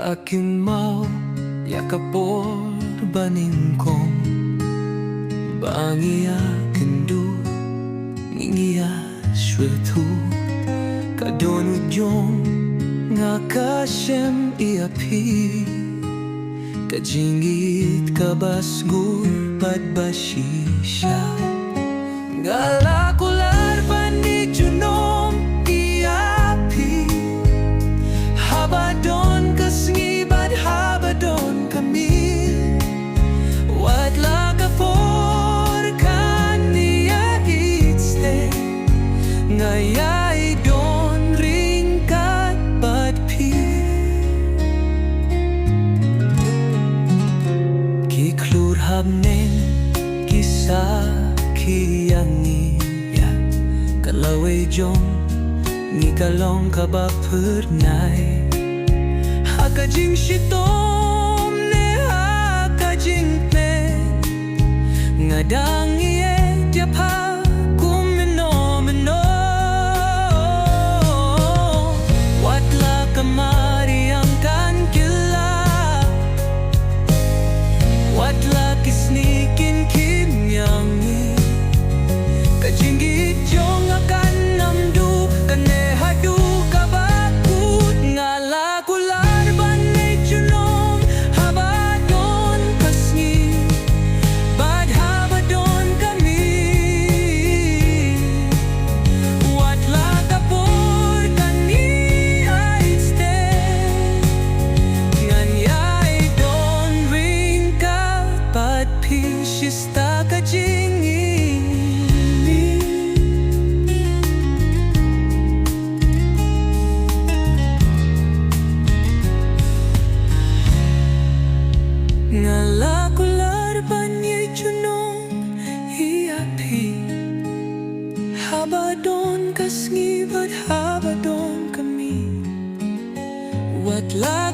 aking mau yakapor baningkong bangia kendu ngingia shwetu kadon ujong ngakashem ieid kajingit kabasgur badbashisha ngala kular pani junom ieid habadon kasngi bad habadon kami wadla kafor kan ieid ste ngayay don ringkat bad pi kiklur habnen kisa kiyangiya kalaway jong ngikalong kabapernay hakajing shitom ne hakajing pen ngadang iye diapa kumino mino watla kamari ang kan kila watla kisnikin kimyangi kajingit jong akan namdu kane hadu kabakut ngala kular banay junom habadon kasngi bad habadon kami watla kapor kani ieid ste nganyay don ringkat bad pishista kajingi ngala kular banyi junom ieid habadon kasngi bad habadon kami watla